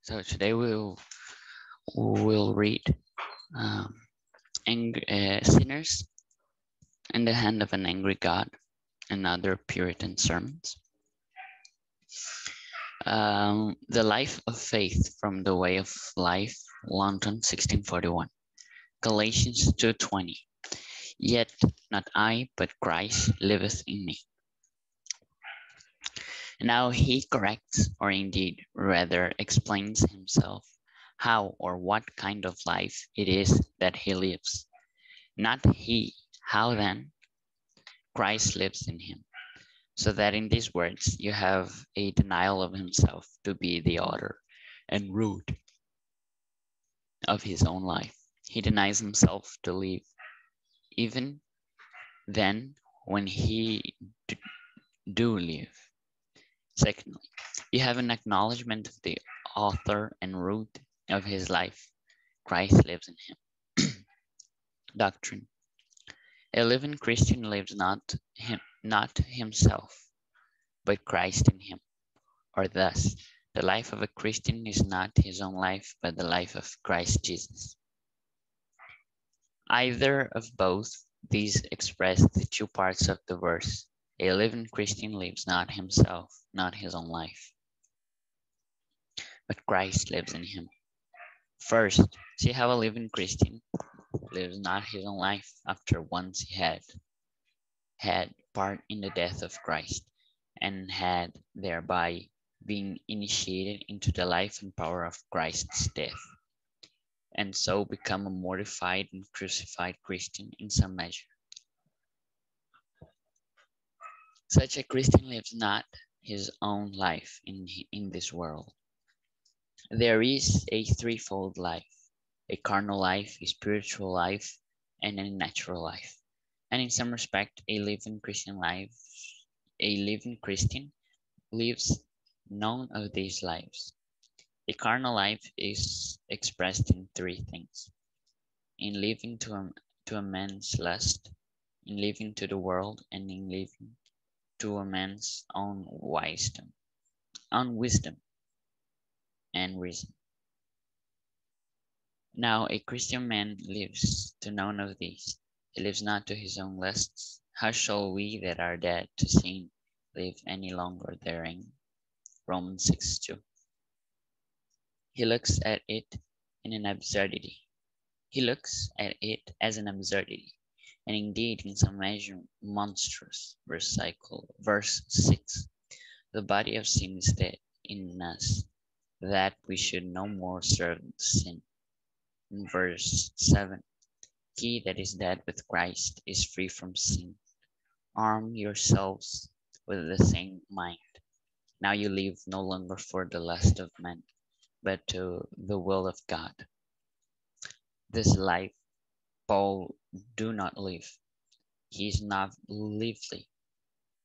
So today we'll read um, Sinners in the Hand of an Angry God and other Puritan sermons. The Life of Faith from the Way of Life, London, 1641. Galatians 2:20. Yet not I, but Christ liveth in me. Now he corrects, or indeed rather explains himself, how or what kind of life it is that he lives. Not he, how then? Christ lives in him. So that in these words you have a denial of himself to be the author and root of his own life. He denies himself to live, even then when he do live. Secondly, you have an acknowledgement of the author and root of his life. Christ lives in him. Doctrine. A living Christian lives not himself, but Christ in him. Or thus, the life of a Christian is not his own life, but the life of Christ Jesus. Either of both these express the two parts of the verse. A living Christian lives not himself, not his own life, but Christ lives in him. First, see how a living Christian lives not his own life after once he had part in the death of Christ, and had thereby been initiated into the life and power of Christ's death, and so become a mortified and crucified Christian in some measure. Such a Christian lives not his own life in this world. There is a threefold life: a carnal life, a spiritual life, and a natural life. And in some respect, a living Christian lives none of these lives. A carnal life is expressed in three things: in living to a man's lust, in living to the world, and in living to a man's own wisdom and reason. Now a Christian man lives to none of these. He lives not to his own lusts. How shall we that are dead to sin live any longer therein? Romans 6:2. He looks at it in an absurdity. He looks at it as an absurdity, and indeed in some measure monstrous. Verse 6. The body of sin is dead in us, that we should no more serve sin. In verse 7, he that is dead with Christ is free from sin. Arm yourselves with the same mind. Now you live no longer for the lust of men, but to the will of God. This life Paul do not live. He is not lively.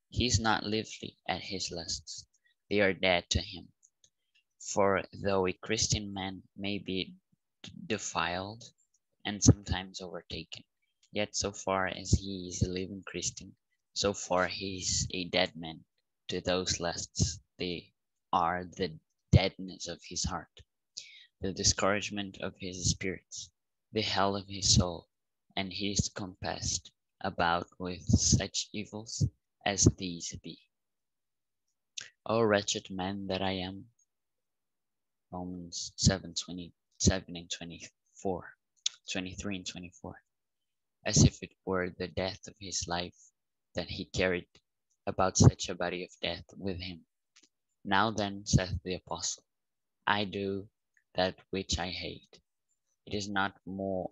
He is not lively at his lusts. They are dead to him. For though a Christian man may be defiled and sometimes overtaken, yet so far as he is a living Christian, so far he is a dead man to those lusts. They are the deadness of his heart, the discouragement of his spirits, the hell of his soul, and he is compassed about with such evils as these be. O wretched man that I am. Romans 7:27 and 24, 23 and 24. As if it were the death of his life that he carried about such a body of death with him. Now then, saith the apostle, I do that which I hate. It's not more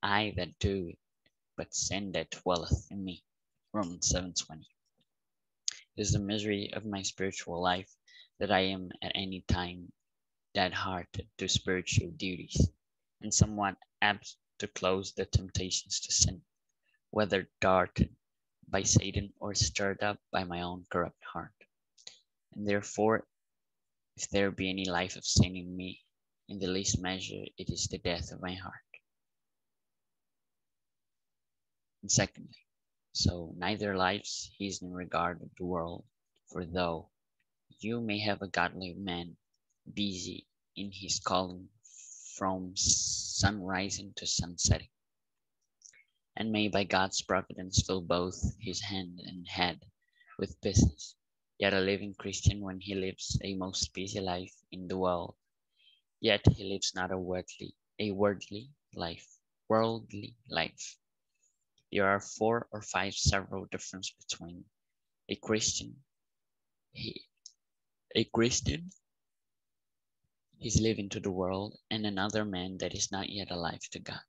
I that do it, but sin that dwelleth in me. Romans 7:20. It is the misery of my spiritual life that I am at any time dead-hearted to spiritual duties, and somewhat apt to close the temptations to sin, whether darted by Satan or stirred up by my own corrupt heart. And therefore, if there be any life of sin in me, in the least measure, it is the death of my heart. And secondly, so neither lives he in regard of the world, for though you may have a godly man busy in his calling from sunrising to sunsetting, and may by God's providence fill both his hand and head with business. Yet a living Christian when he lives a most busy life in the world, yet he lives not a worldly life. There are 4 or 5 several differences between a Christian, he, a Christian is living to the world, and another man that is not yet alive to God,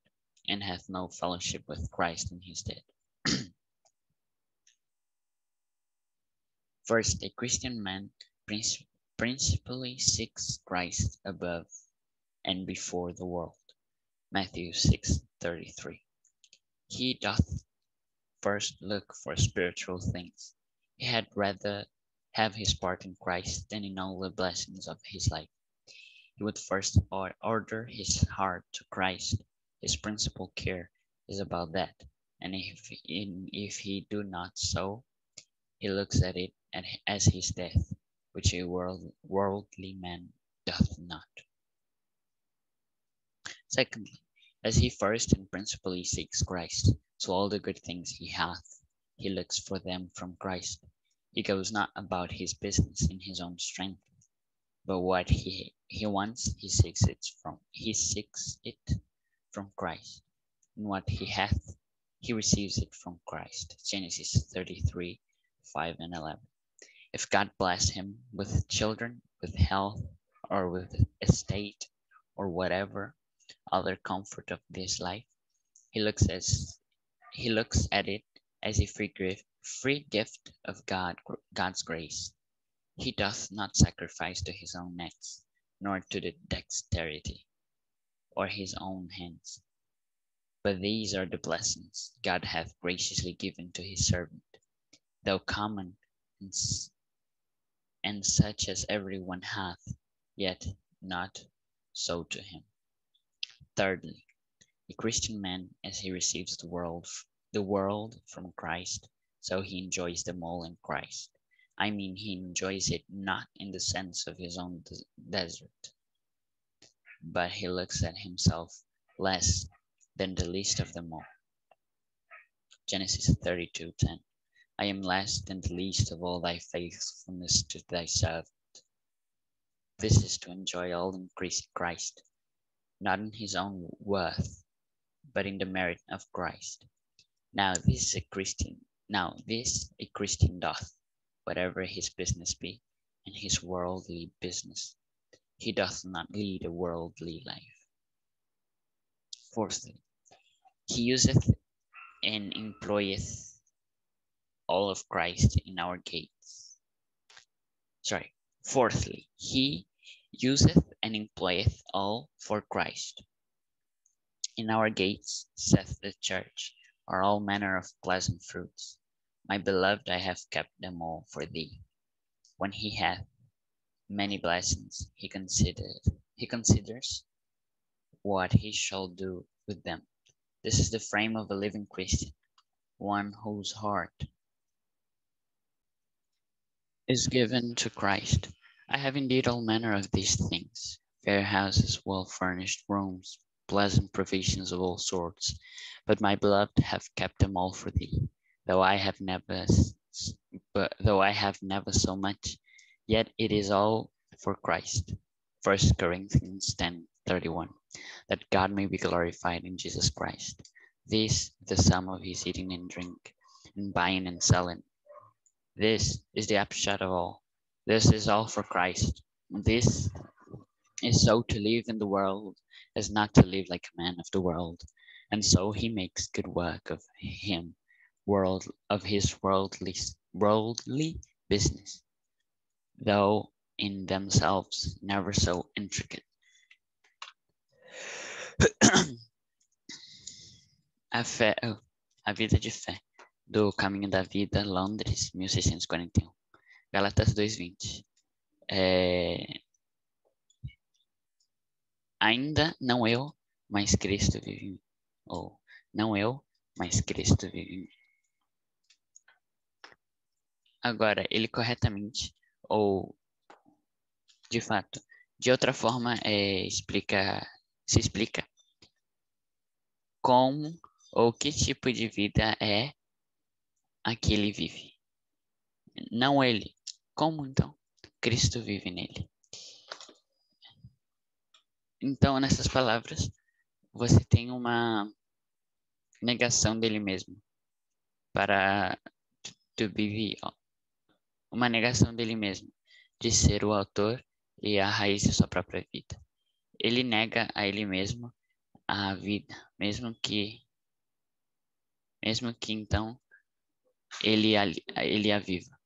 and hath no fellowship with Christ in his dead. First, a Christian man principally seeks Christ above and before the world. Matthew 6:33. He doth first look for spiritual things. He had rather have his part in Christ than in all the blessings of his life. He would first order his heart to Christ. His principal care is about that, and if he do not so, he looks at it as his death, which a worldly man doth not. Secondly, as he first and principally seeks Christ, so all the good things he hath, he looks for them from Christ. He goes not about his business in his own strength, but what he wants, he seeks it from Christ. And what he hath, he receives it from Christ. Genesis 33:5 and 11. If God bless him with children, with health, or with estate, or whatever other comfort of this life, he looks at it as a free gift of God's grace. He doth not sacrifice to his own nets, nor to the dexterity or his own hands. But these are the blessings God hath graciously given to his servant, though common and such as every one hath, yet not so to him. Thirdly, a Christian man, as he receives the world from Christ, so he enjoys them all in Christ. I mean, he enjoys it not in the sense of his own desert, but he looks at himself less than the least of them all. Genesis 32:10. I am less than the least of all thy faithfulness to thy servant. This is to enjoy all in Christ, not in his own worth, but in the merit of Christ. Now this a Christian doth, whatever his business be, and his worldly business. He doth not lead a worldly life. Fourthly, he useth and employeth all of Christ in our gates. Fourthly, he useth and employeth all for Christ. In our gates, saith the church, are all manner of pleasant fruits. My beloved, I have kept them all for thee. When he hath many blessings, he considers what he shall do with them. This is the frame of a living Christian, one whose heart is given to Christ. I have indeed all manner of these things, fair houses, well-furnished rooms, pleasant provisions of all sorts, but my beloved have kept them all for thee. Though I have never so much, yet it is all for Christ. 1 Corinthians 10:31. That God may be glorified in Jesus Christ. This the sum of his eating and drink, and buying and selling. This is the upshot of all. This is all for Christ. This is so to live in the world as not to live like a man of the world. And so he makes good work of his worldly business, though in themselves never so intricate. A Vida de Fé, do Caminho da Vida, Londres, 1641. Gálatas 2:20. Ainda não eu, mas Cristo vive em mim. Ou, não eu, mas Cristo vive em mim. Agora, ele corretamente, ou, de fato, De outra forma, se explica como ou que tipo de vida é a que ele vive. Não ele. Como então Cristo vive nele? Então, nessas palavras, você tem uma negação dele mesmo para to be uma negação dele mesmo de ser o autor e a raiz de sua própria vida. Ele nega a ele mesmo a vida, mesmo que então ele a viva.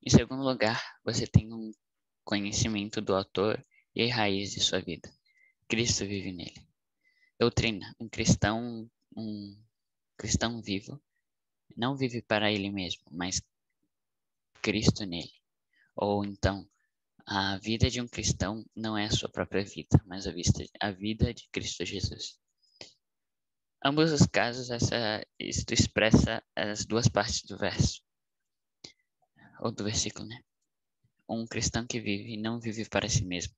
Em segundo lugar, você tem um conhecimento do autor e a raiz de sua vida. Cristo vive nele. Doutrina: um cristão vivo não vive para ele mesmo, mas Cristo nele. Ou então, a vida de um cristão não é a sua própria vida, mas a vida de Cristo Jesus. Ambos os casos, isto expressa as duas partes do verso, ou do versículo, né? Um cristão que vive não vive para si mesmo,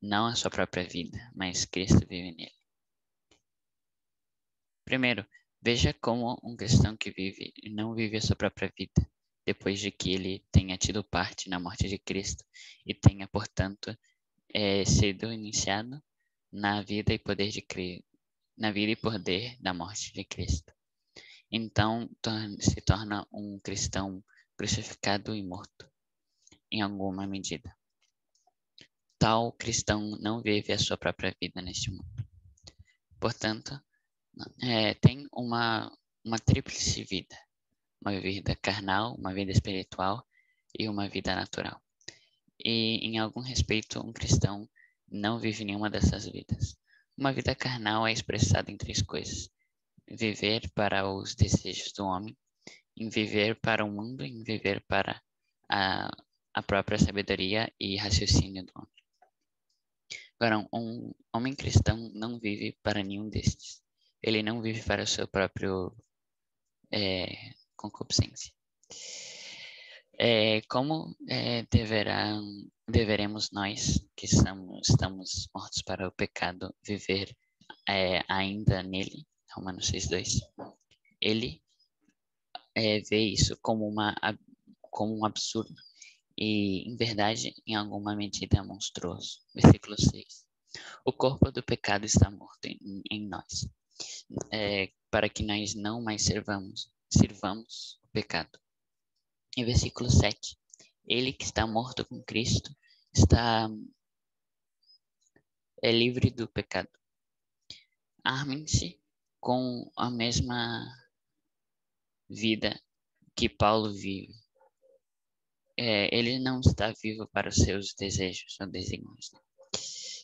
não a sua própria vida, mas Cristo vive nele. Primeiro, veja como um cristão que vive não vive a sua própria vida, depois de que ele tenha tido parte na morte de Cristo e tenha, portanto, sido iniciado na vida e poder na vida e poder da morte de Cristo. Então, se torna um cristão crucificado e morto, em alguma medida. Tal cristão não vive a sua própria vida neste mundo. Portanto, tem uma tríplice vida. Uma vida carnal, uma vida espiritual e uma vida natural. E, em algum respeito, um cristão não vive nenhuma dessas vidas. Uma vida carnal é expressada em três coisas: viver para os desejos do homem, em viver para o mundo, em viver para a própria sabedoria e raciocínio do homem. Agora, um homem cristão não vive para nenhum destes. Ele não vive para o seu próprio concupiscência. Como deveremos nós, que estamos mortos para o pecado, viver ainda nele? Romanos 6:2. Ele vê isso como um absurdo e, em verdade, em alguma medida monstruoso. Versículo 6. O corpo do pecado está morto em nós, para que nós não mais sirvamos o pecado. Em versículo 7, ele que está morto com Cristo é livre do pecado. Armem-se com a mesma vida que Paulo vive. Ele não está vivo para os seus desejos ou desígnios.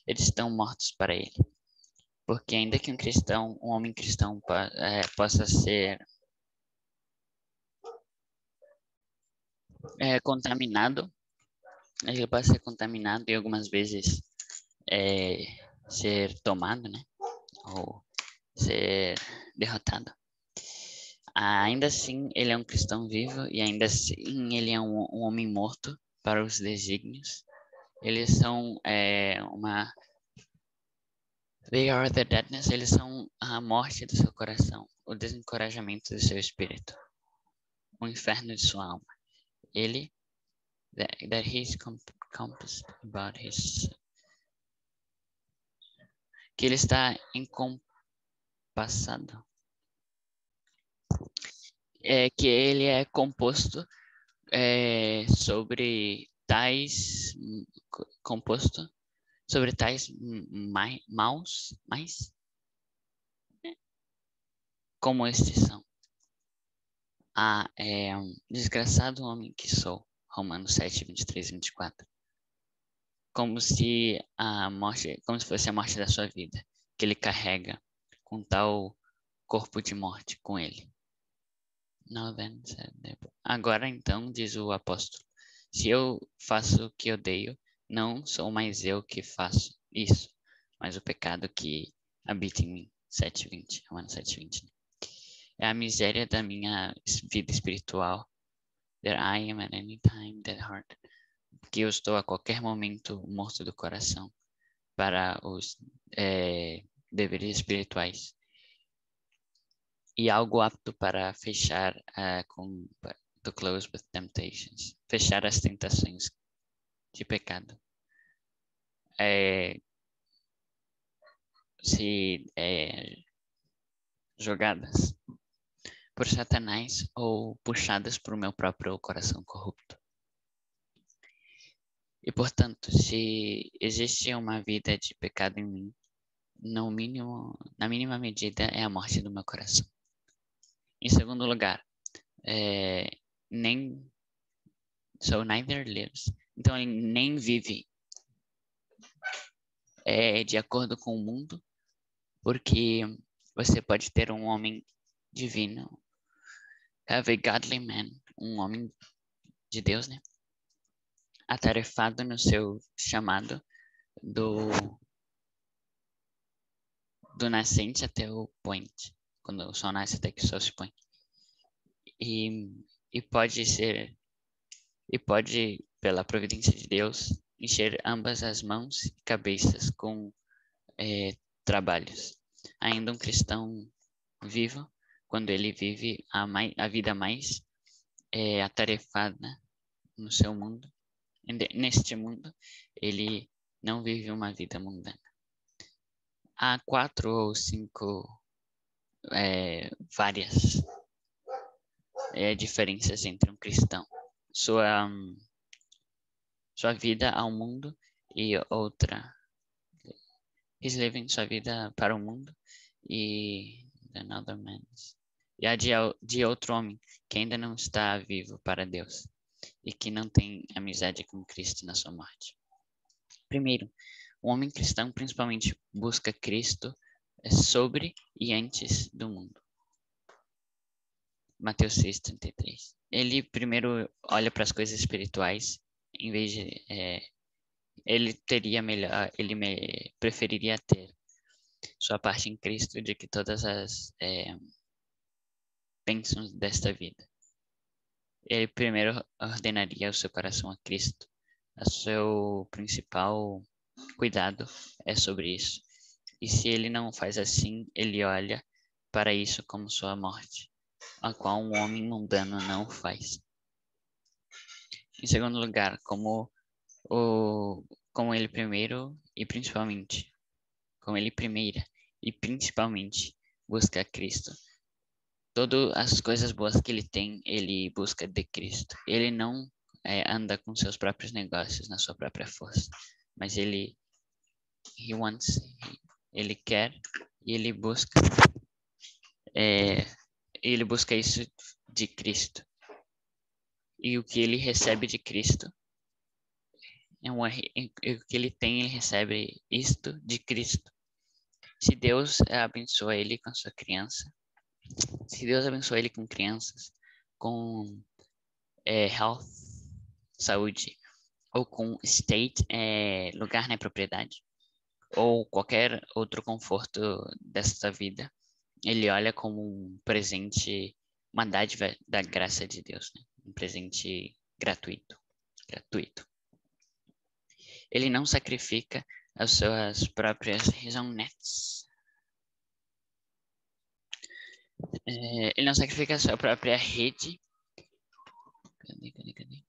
Eles estão mortos para ele. Porque ainda que um homem cristão possa ser contaminado, ele pode ser contaminado e algumas vezes ser tomado, né? Ou ser derrotado. Ainda assim, ele é um cristão vivo e ainda assim ele é um homem morto para os desígnios. Eles são They are the deadness. Eles são a morte do seu coração, o desencorajamento do seu espírito, o inferno de sua alma. Ele that he is compassed about his, que ele está encompassado, que ele é composto sobre tais mais como estes são. Desgraçado homem que sou. Romanos 7, 23 e 24. Como se fosse a morte da sua vida, que ele carrega com tal corpo de morte com ele. Agora então, diz o apóstolo, se eu faço o que odeio, não sou mais eu que faço isso, mas o pecado que habita em mim. 7:20, Romanos 7:20. É a miséria da minha vida espiritual. That I am at any time that heart. que eu estou a qualquer momento morto do coração para os deveres espirituais e algo apto para fechar to close with temptations, fechar as tentações de pecado. Se jogadas por Satanás ou puxadas por meu próprio coração corrupto. E, portanto, se existe uma vida de pecado em mim, no mínimo, na mínima medida, é a morte do meu coração. Em segundo lugar, neither lives. Então, ele nem vive de acordo com o mundo, porque você pode ter um homem divino, have a godly man, um homem de Deus, né? Atarefado no seu chamado do nascente até o point, quando o sol nasce até que o sol se põe. E pode, pela providência de Deus, encher ambas as mãos e cabeças com trabalhos. Ainda um cristão vivo, quando ele vive a vida mais atarefada no seu mundo, neste mundo, ele não vive uma vida mundana. Há 4 ou 5 várias diferenças entre um cristão. Sua vida ao mundo e outra. He's living sua vida para o mundo e another man's. E a de outro homem que ainda não está vivo para Deus e que não tem amizade com Cristo na sua morte. Primeiro, o homem cristão principalmente busca Cristo sobre e antes do mundo. Mateus 6:33. Ele primeiro olha para as coisas espirituais, em vez de ele preferiria ter sua parte em Cristo do que todas as bênçãos desta vida. Ele primeiro ordenaria o seu coração a Cristo. O seu principal cuidado é sobre isso. E se ele não faz assim, ele olha para isso como sua morte, a qual um homem mundano não faz. Em segundo lugar, como ele primeiro e principalmente, como ele primeira e principalmente busca a Cristo. Todas as coisas boas que ele tem, ele busca de Cristo. Ele não anda com seus próprios negócios na sua própria força, mas ele quer e ele busca isso de Cristo. E o que ele recebe de Cristo, o que ele tem, ele recebe isto de Cristo. Se Deus abençoa ele com a sua criança, se Deus abençoa ele com crianças, com health, saúde, ou com estate, lugar na propriedade, ou qualquer outro conforto desta vida, ele olha como um presente, uma dádiva da graça de Deus, né? Um presente gratuito. Ele não sacrifica as suas próprias raisonnettes. Ele não sacrifica a sua própria rede. Cadê?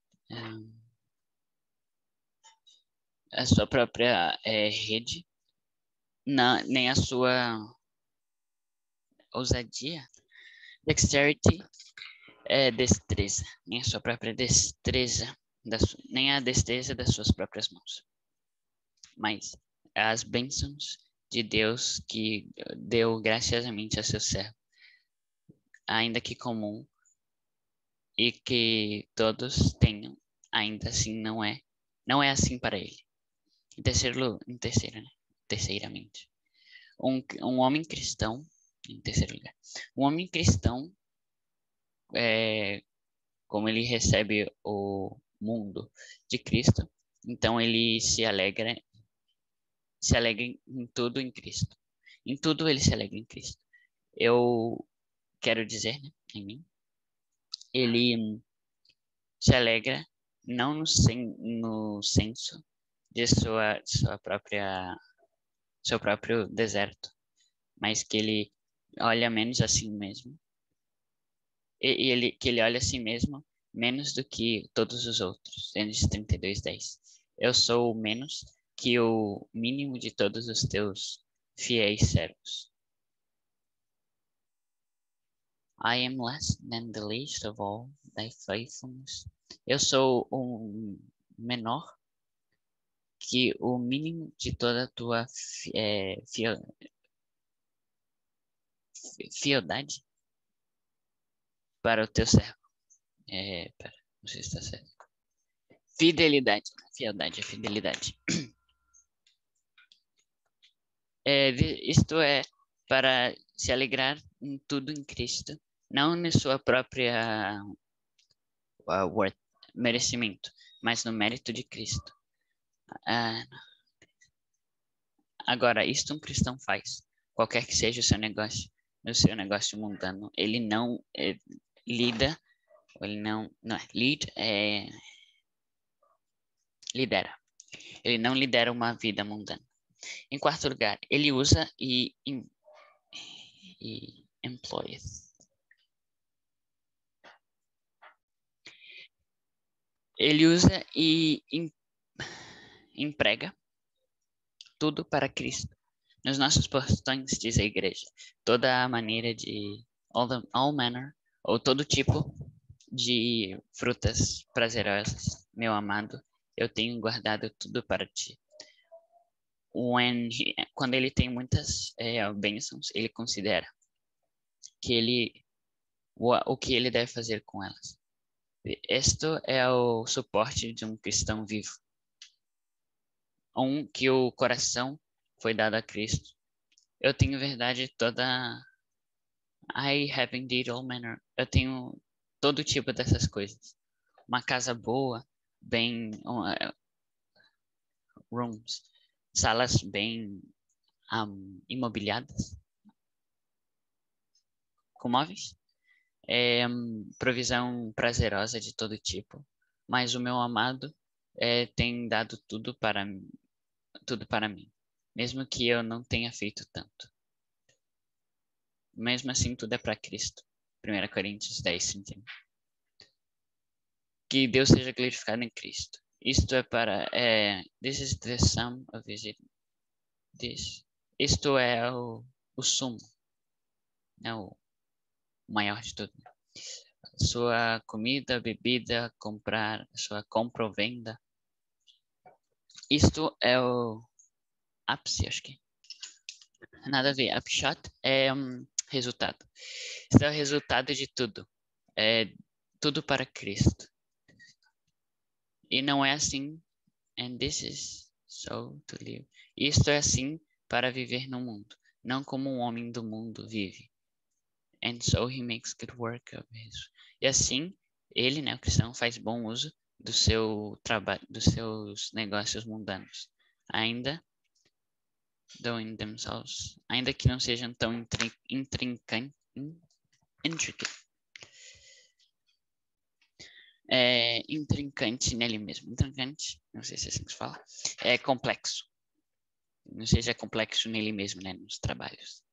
A sua própria rede, nem a sua ousadia. Dexterity é destreza, nem a sua própria destreza, nem a destreza das suas próprias mãos, mas as bênçãos de Deus que deu graciosamente a seu servo, ainda que comum e que todos tenham, ainda assim não é assim para ele. Terceiramente, um homem cristão, em terceiro lugar, um homem cristão, como ele recebe o mundo de Cristo, então ele se alegra em tudo em Cristo. Em tudo ele se alegra em Cristo. Eu quero dizer, né, em mim, ele se alegra não no senso de seu próprio deserto, mas que ele olha menos a si mesmo, que ele olha a si mesmo menos do que todos os outros. Gênesis 32:10. Eu sou menos que o mínimo de todos os teus fiéis servos. I am less than the least of all thy faithfulness. Eu sou o menor que o mínimo de toda a tua fieldade para o teu servo. Pera, não sei se está certo. Fidelidade. Fieldade é fidelidade. Isto é para se alegrar em tudo em Cristo, não na sua própria merecimento, mas no mérito de Cristo. Agora, isto um cristão faz, qualquer que seja o seu negócio, no seu negócio mundano, ele não lidera, ele não lidera uma vida mundana. Em quarto lugar, ele usa e employs. Ele usa e emprega tudo para Cristo. Nos nossos portões, diz a igreja, toda a maneira de all manner, ou todo tipo de frutas prazerosas, meu amado, eu tenho guardado tudo para ti. Quando ele tem muitas bênçãos, ele considera que o que ele deve fazer com elas. Este é o suporte de um cristão vivo. Que o coração foi dado a Cristo. Eu tenho verdade toda. I have indeed all manner. Eu tenho todo tipo dessas coisas. Uma casa boa, bem rooms, salas bem imobiliadas, com móveis, provisão prazerosa de todo tipo. Mas o meu amado tem dado tudo para mim, mesmo que eu não tenha feito tanto. Mesmo assim, tudo é para Cristo. 1 Coríntios 10:31. Que Deus seja glorificado em Cristo. Isto é para... this is the sum of it. Isto é o sumo. É o maior de tudo. Sua comida, bebida, sua compra ou venda. Isto é o ápice, acho que. Nada a ver. Upshot é resultado. Isto é o resultado de tudo. É tudo para Cristo. E não é assim. And this is so to live. Isto é assim para viver no mundo, não como um homem do mundo vive. And so he makes good work of his. E assim, ele, né, o cristão, faz bom uso do seu trabalho, dos seus negócios mundanos. Ainda que não sejam tão intricate. Intrincante nele mesmo. Intrincante, não sei se é assim que se fala. É complexo. Não seja complexo nele mesmo, né? Nos trabalhos.